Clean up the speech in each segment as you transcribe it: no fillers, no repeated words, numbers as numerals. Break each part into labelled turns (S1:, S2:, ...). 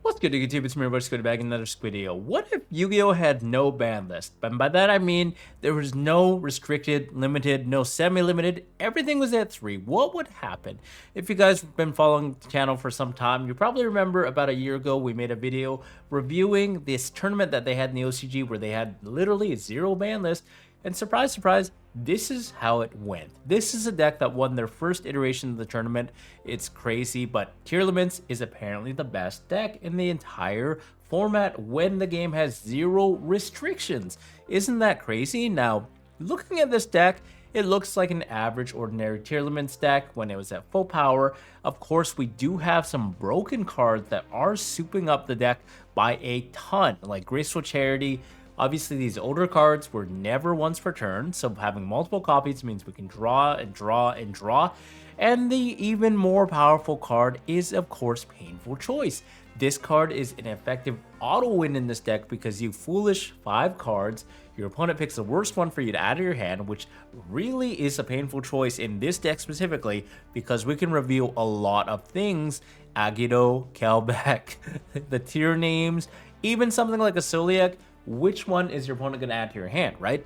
S1: What's good, YouTube? It's me, Squid, back in another Squidio. What if Yu-Gi-Oh had no ban list? And by that I mean there was no restricted, limited, no semi-limited. Everything was at 3. What would happen? If you guys have been following the channel for some time, you probably remember about a year ago we made a video reviewing this tournament that they had in the OCG where they had literally a 0 ban list. And surprise, surprise, this is how it went. This is a deck that won their first iteration of the tournament. It's crazy, but Tearlaments is apparently the best deck in the entire format when the game has 0 restrictions. Isn't that crazy? Now, looking at this deck, it looks like an average ordinary Tearlaments deck when it was at full power. Of course, we do have some broken cards that are souping up the deck by a ton, like Graceful Charity. Obviously, these older cards were never once per turn, so having multiple copies means we can draw and draw and draw. And the even more powerful card is, of course, Painful Choice. This card is an effective auto win in this deck because you foolish 5 cards, your opponent picks the worst one for you to add to your hand, which really is a painful choice in this deck specifically because we can reveal a lot of things. Yugioh, Kelbeck, the tier names, even something like a Soliak. Which one is your opponent going to add to your hand, right?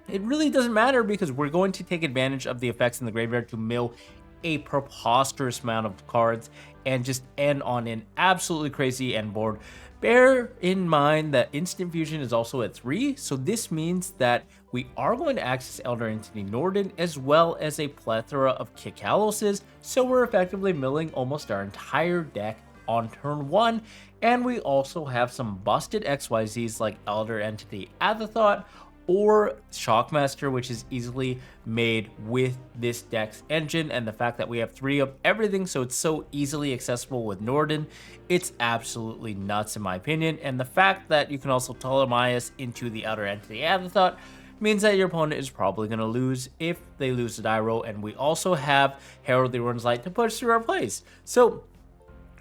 S1: It really doesn't matter because we're going to take advantage of the effects in the graveyard to mill a preposterous amount of cards and just end on an absolutely crazy end board. Bear in mind that Instant Fusion is also at 3, so this means that we are going to access Elder Entity Norden as well as a plethora of Kikaloses, so we're effectively milling almost our entire deck on turn 1, and we also have some busted XYZs like Elder Entity Athethot or Shockmaster, which is easily made with this deck's engine, and the fact that we have 3 of everything, so it's so easily accessible with Norden, it's absolutely nuts in my opinion. And the fact that you can also Ptolemaeus into the Elder Entity Athethot means that your opponent is probably going to lose if they lose the die roll, and we also have Herald the Ruins Light to push through our plays. So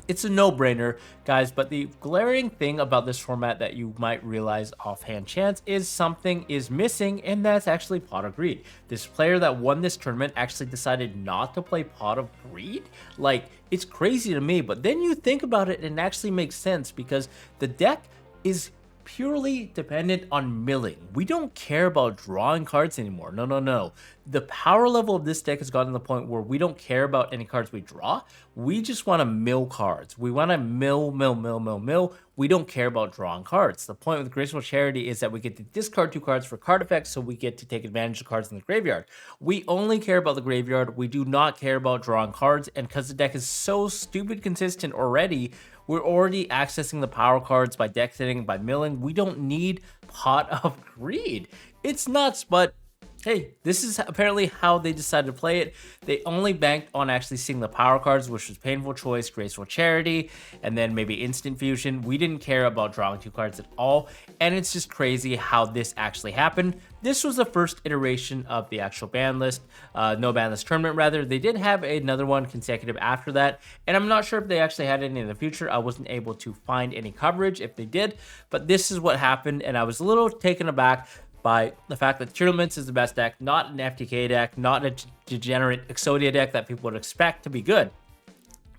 S1: it's a no-brainer, guys, but the glaring thing about this format that you might realize offhand chance is something is missing, and that's actually Pot of Greed. This player that won this tournament actually decided not to play Pot of Greed. Like, it's crazy to me, but then you think about it and it actually makes sense because the deck is purely dependent on milling. We don't care about drawing cards anymore. No. The power level of this deck has gotten to the point where we don't care about any cards we draw. We just want to mill cards. We want to mill. We don't care about drawing cards. The point with Graceful Charity is that we get to discard 2 cards for card effects, so we get to take advantage of cards in the graveyard. We only care about the graveyard. We do not care about drawing cards, and because the deck is so stupid consistent already, we're already accessing the power cards by deck setting, by milling. We don't need Pot of Greed. It's nuts, but hey, this is apparently how they decided to play it. They only banked on actually seeing the power cards, which was Painful Choice, Graceful Charity, and then maybe Instant Fusion. We didn't care about drawing 2 cards at all, and it's just crazy how this actually happened. This was the first iteration of the actual ban list, no ban list tournament rather. They did have another one consecutive after that, and I'm not sure if they actually had any in the future. I wasn't able to find any coverage if they did, but this is what happened, and I was a little taken aback by the fact that Tearlaments is the best deck, not an FDK deck, not a degenerate Exodia deck that people would expect to be good,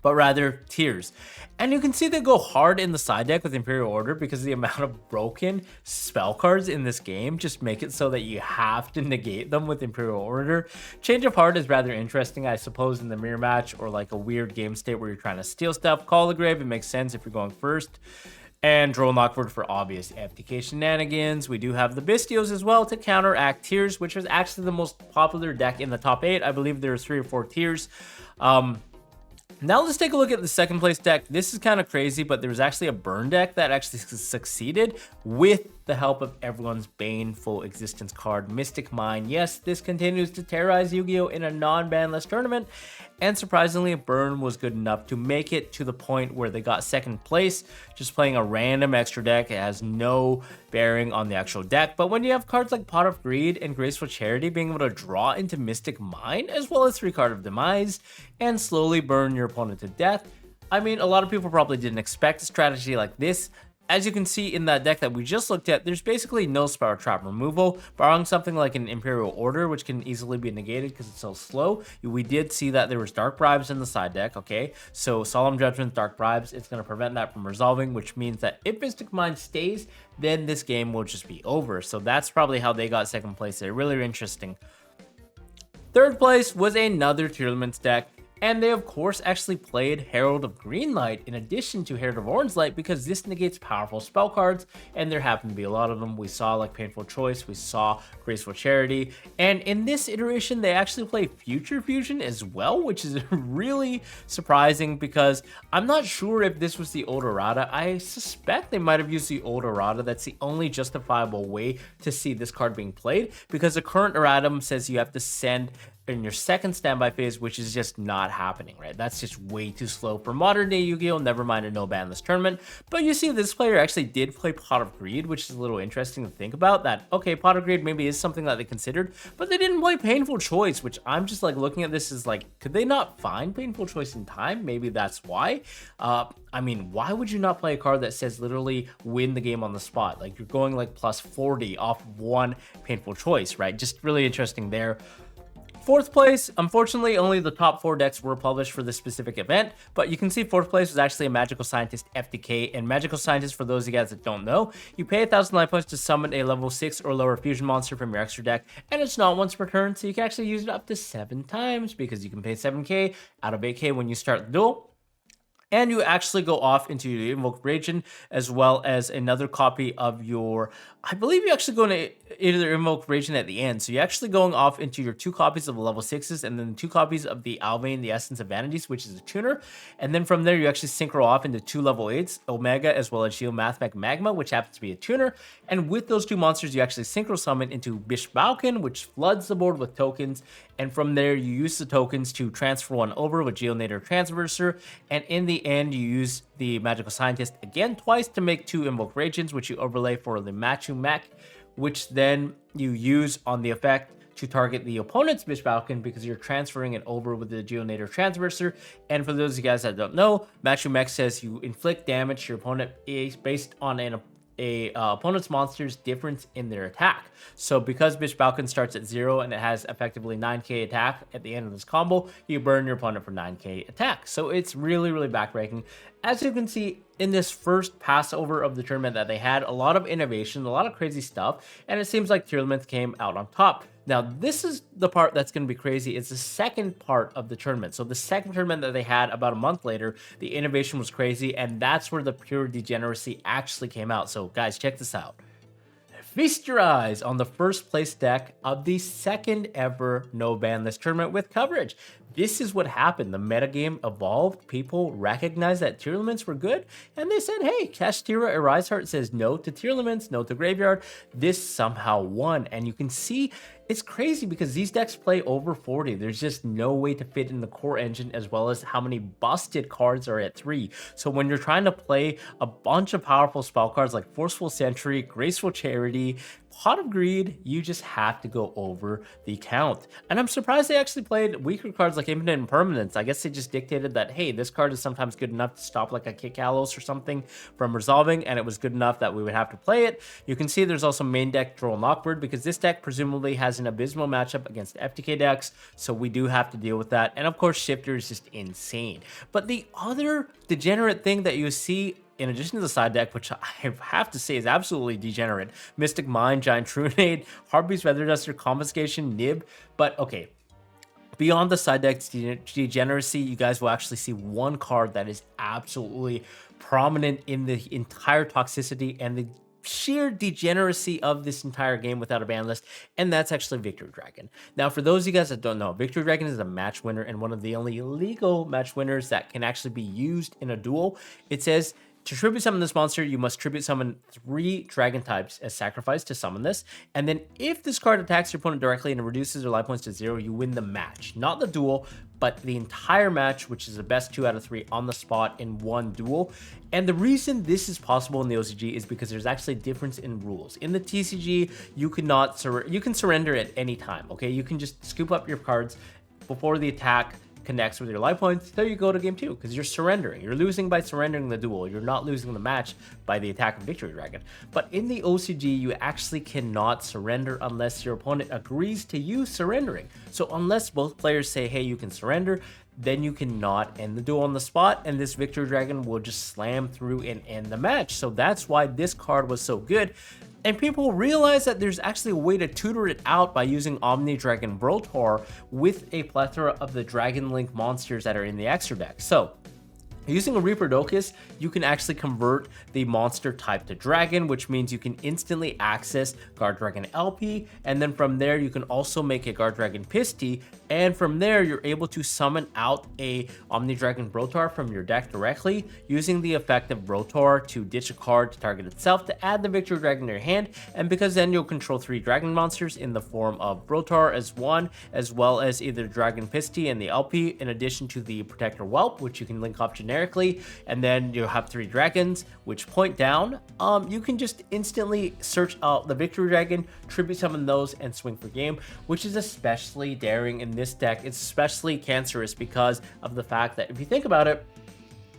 S1: but rather Tears. And you can see they go hard in the side deck with Imperial Order because the amount of broken spell cards in this game just make it so that you have to negate them with Imperial Order. Change of Heart is rather interesting, I suppose, in the mirror match or like a weird game state where you're trying to steal stuff. Call the Grave, it makes sense if you're going first. And Drone Lockford for obvious FDK shenanigans. We do have the Bystios as well to counteract Tears, which was actually the most popular deck in the top 8. I believe there are 3 or 4 tiers. Now let's take a look at the second place deck. This is kind of crazy, but there was actually a burn deck that actually succeeded with the help of everyone's baneful existence card, Mystic Mine. Yes, this continues to terrorize Yu-Gi-Oh! In a non-banless tournament, and surprisingly, burn was good enough to make it to the point where they got second place, just playing a random extra deck. It has no bearing on the actual deck, but when you have cards like Pot of Greed and Graceful Charity, being able to draw into Mystic Mine, as well as 3 Card of Demise, and slowly burn your opponent to death, I mean, a lot of people probably didn't expect a strategy like this. as you can see in that deck that we just looked at, there's basically no Spiral Trap removal, barring something like an Imperial Order, which can easily be negated because it's so slow. We did see that there was Dark Bribes in the side deck, okay? So Solemn Judgment, Dark Bribes, it's going to prevent that from resolving, which means that if Mystic Mind stays, then this game will just be over. So that's probably how they got second place there. Really interesting. Third place was another Tearlaments deck. And they, of course, actually played Herald of Greenlight in addition to Herald of Orange Light because this negates powerful spell cards, and there happen to be a lot of them. We saw like Painful Choice, we saw Graceful Charity, and in this iteration, they actually play Future Fusion as well, which is really surprising because I'm not sure if this was the old errata. I suspect they might have used the old errata. That's the only justifiable way to see this card being played because the current erratum says you have to send in your second standby phase, which is just not happening, right? That's just way too slow for modern day Yu-Gi-Oh! Never mind a no banlist tournament. But you see, this player actually did play Pot of Greed, which is a little interesting to think about. That, okay, Pot of Greed maybe is something that they considered, but they didn't play Painful Choice, which I'm just like looking at this as like, could they not find Painful Choice in time? Maybe that's why. I mean, why would you not play a card that says literally win the game on the spot? Like you're going like plus 40 off one Painful Choice, right? Just really interesting there. Fourth place, unfortunately, only the top 4 decks were published for this specific event, but you can see fourth place was actually a Magical Scientist FDK, and Magical Scientist, for those of you guys that don't know, you pay 1,000 life points to summon a level 6 or lower fusion monster from your extra deck, and it's not once per turn, so you can actually use it up to 7 times, because you can pay 7k out of 8k when you start the duel. And you actually go off into your Invoke Raging, as well as another copy of your, I believe you actually go to either Invoke Raging at the end. So you're actually going off into your 2 copies of the level 6s, and then 2 copies of the Alvain, the Essence of Vanities, which is a tuner. And then from there, you actually synchro off into 2 level 8s, Omega, as well as Shield Mathmech Magma, which happens to be a tuner. And with those 2 monsters, you actually synchro summon into Bishbalkin, which floods the board with tokens. And from there, you use the tokens to transfer one over with Geonator Transverser. And in the end, you use the Magical Scientist again twice to make 2 Invoke Ragens, which you overlay for the Machu Mech, which then you use on the effect to target the opponent's Bishbalkin because you're transferring it over with the Geonator Transverser. And for those of you guys that don't know, Machu Mech says you inflict damage to your opponent based on an opponent's monster's difference in their attack. So because Bishbalkin starts at 0 and it has effectively 9k attack at the end of this combo, you burn your opponent for 9k attack. So it's really, really backbreaking. As you can see in this first passover of the tournament that they had, a lot of innovation, a lot of crazy stuff, and it seems like Tearlaments came out on top. Now, this is the part that's going to be crazy. It's the second part of the tournament. So the second tournament that they had about a month later, the innovation was crazy, and that's where the pure degeneracy actually came out. So guys, check this out. Feast your eyes on the first place deck of the second ever no ban list tournament with coverage. This is what happened. The metagame evolved. People recognized that Tearlaments were good, and they said, hey, Kashtira Arisehart says no to Tearlaments, no to Graveyard. This somehow won, and you can see it's crazy because these decks play over 40. There's just no way to fit in the core engine, as well as how many busted cards are at 3. So when you're trying to play a bunch of powerful spell cards like Forceful Sentry, Graceful Charity, Pot of Greed, you just have to go over the count. And I'm surprised they actually played weaker cards like Infinite Impermanence. I guess they just dictated that, hey, this card is sometimes good enough to stop like a Kick Kalos or something from resolving, and it was good enough that we would have to play it. You can see there's also main deck Droll Knockbird, because this deck presumably has an abysmal matchup against FTK decks, so we do have to deal with that. And of course, Shifter is just insane. But the other degenerate thing that you see in addition to the side deck, which I have to say is absolutely degenerate, Mystic Mind, Giant Trunade, HOBBIES, Weather Duster, Confiscation, Nib. But okay, beyond the side deck's degeneracy, you guys will actually see one card that is absolutely prominent in the entire toxicity and the sheer degeneracy of this entire game without a ban list, and that's actually Victory Dragon. Now, for those of you guys that don't know, Victory Dragon is a match winner and one of the only legal match winners that can actually be used in a duel. It says, to tribute summon this monster, you must tribute summon 3 dragon types as sacrifice to summon this. And then if this card attacks your opponent directly and reduces their life points to 0, you win the match. Not the duel, but the entire match, which is the best 2 out of 3 on the spot in one duel. And the reason this is possible in the OCG is because there's actually a difference in rules. In the TCG, you can surrender at any time, okay? You can just scoop up your cards before the attack, connects with your life points, there you go to game 2, because you're surrendering. You're losing by surrendering the duel. You're not losing the match by the attack of Victory Dragon. But in the OCG, you actually cannot surrender unless your opponent agrees to you surrendering. So unless both players say, hey, you can surrender, then you cannot end the duel on the spot, and this Victory Dragon will just slam through and end the match. So that's why this card was so good. And people realize that there's actually a way to tutor it out by using Omni Dragon Brotor with a plethora of the Dragon Link monsters that are in the extra deck. So using a Reaper-Docus, you can actually convert the monster type to dragon, which means you can instantly access Guard Dragon LP, and then from there you can also make a Guard Dragon Pisty, and from there you're able to summon out a Omni Dragon Brotor from your deck directly, using the effect of Brotor to ditch a card to target itself to add the Victory Dragon to your hand, and because then you'll control 3 dragon monsters in the form of Brotor as one, as well as either Dragon Pisty and the LP, in addition to the Protector Whelp, which you can link off generically, and then you have 3 dragons which point down. You can just instantly search out the Victory Dragon, tribute summon those, and swing for game, which is especially daring in this deck. It's especially cancerous because of the fact that if you think about it,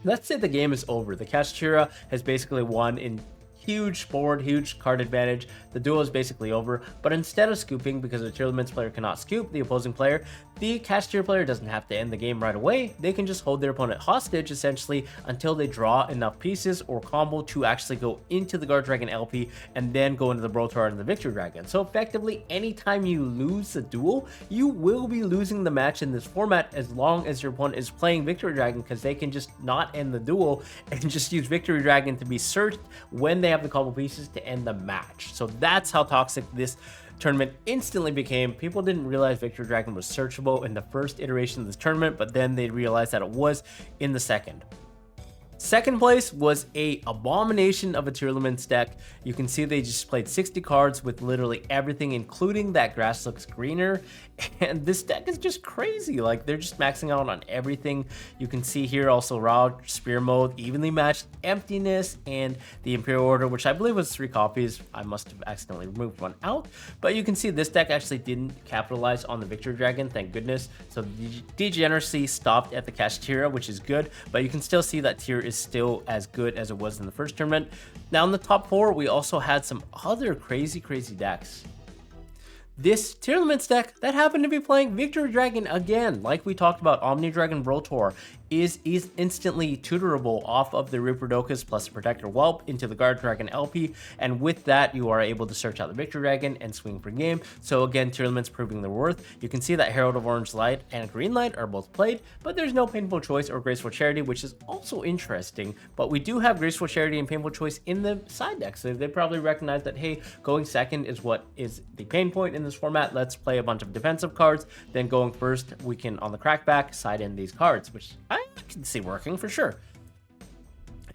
S1: let's say the game is over, the Kashtira has basically won in huge board, huge card advantage, the duel is basically over, but instead of scooping, because the Tearlaments player cannot scoop the opposing player, the Kashtira player doesn't have to end the game right away. They can just hold their opponent hostage essentially until they draw enough pieces or combo to actually go into the Guard Dragon LP and then go into the Brotor and the Victory Dragon. So effectively, anytime you lose a duel, you will be losing the match in this format as long as your opponent is playing Victory Dragon, because they can just not end the duel and just use Victory Dragon to be searched when they have the combo pieces to end the match. So that's how toxic this tournament instantly became. People didn't realize Victory Dragon was searchable in the first iteration of this tournament, but then they realized that it was in the second. Second place was a abomination of a Tearlaments deck. You can see they just played 60 cards with literally everything, including that grass looks greener. And this deck is just crazy. Like, they're just maxing out on everything. You can see here also Raw, Spear Mode, Evenly Matched, Emptiness, and the Imperial Order, which I believe was 3 copies. I must have accidentally removed one out. But you can see this deck actually didn't capitalize on the Victory Dragon, thank goodness. So the degeneracy stopped at the Kashtira, which is good. But you can still see that tier is still as good as it was in the first tournament. Now in the top 4, we also had some other crazy decks. This Tearlaments deck that happened to be playing Victory Dragon again, like we talked about, Omni Dragon Brotor is instantly tutorable off of the Reaper-Docus plus the Protector Whelp into the Guard Dragon LP, and with that you are able to search out the Victory Dragon and swing for game. So again, Tearlaments proving their worth. You can see that Herald of Orange Light and Green Light are both played, but there's no Painful Choice or Graceful Charity, which is also interesting. But we do have Graceful Charity and Painful Choice in the side deck, so they probably recognize that, hey, going second is what is the pain point in this format. Let's play a bunch of defensive cards, then going first, we can on the crackback side in these cards, which I can see working for sure.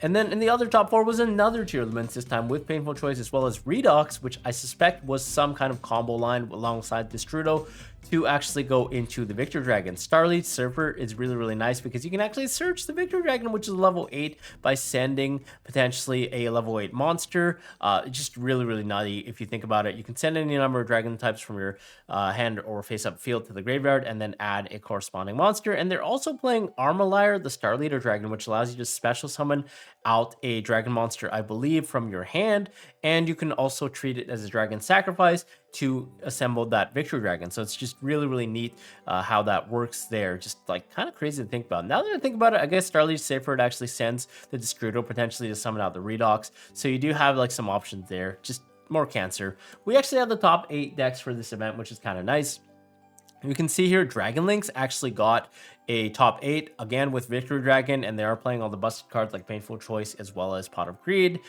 S1: And then in the other top 4 was another Tearlaments, this time with Painful Choice as well as Redox, which I suspect was some kind of combo line alongside Destrudo to actually go into the Victory Dragon. Starlead Surfer is really nice because you can actually search the Victory Dragon, which is level 8, by sending potentially a level 8 monster. Just really nutty if you think about it. You can send any number of dragon types from your hand or face-up field to the graveyard and then add a corresponding monster. And they're also playing Armalier, the Star Leader Dragon, which allows you to special summon out a dragon monster, I believe, from your hand. And you can also treat it as a dragon sacrifice to assemble that Victory Dragon. So it's just really neat how that works there. Just like kind of crazy to think about. Now that I think about it, I guess Starlead Surfer actually sends the Destrudo potentially to summon out the Redox. So you do have like some options there. Just more cancer. We actually have the top 8 decks for this event, which is kind of nice. You can see here Dragon Links actually got a top 8 again with Victory Dragon, and they are playing all the busted cards like Painful Choice as well as Pot of Greed.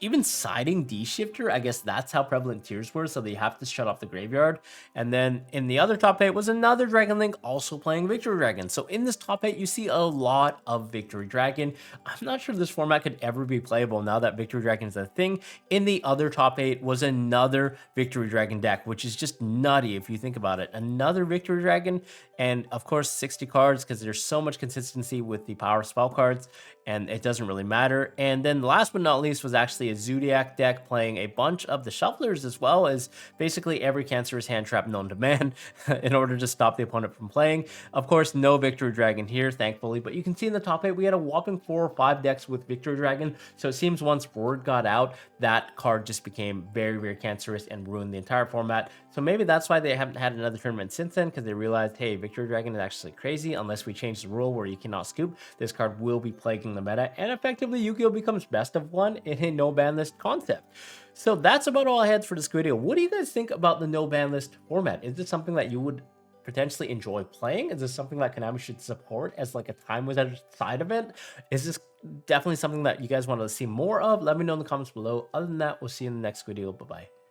S1: Even siding D-Shifter, I guess that's how prevalent tiers were, so they have to shut off the graveyard. And then in the other top 8 was another Dragon Link also playing Victory Dragon. So in this top 8, you see a lot of Victory Dragon. I'm not sure this format could ever be playable now that Victory Dragon is a thing. In the other top 8 was another Victory Dragon deck, which is just nutty if you think about it. Another Victory Dragon, and of course 60 cards because there's so much consistency with the power spell cards. and it doesn't really matter. And then last but not least was actually a Zodiac deck playing a bunch of the Shufflers, as well as basically every cancerous hand trap known to man in order to stop the opponent from playing. Of course, no Victory Dragon here, thankfully, but you can see in the top 8 we had a whopping 4 or 5 decks with Victory Dragon. So it seems once word got out, that card just became very, very cancerous and ruined the entire format. So maybe that's why they haven't had another tournament since then, because they realized, hey, Victory Dragon is actually crazy. Unless we change the rule where you cannot scoop, this card will be plaguing the meta, and effectively Yu-Gi-Oh becomes best of one in a no ban list concept. So that's about all I had for this video. What do you guys think about the no ban list format? Is this something that you would potentially enjoy playing? Is this something that Konami should support as like a time wizard side event? Is this definitely something that you guys want to see more of? Let me know in the comments below. Other than that, we'll see you in the next video. Bye bye.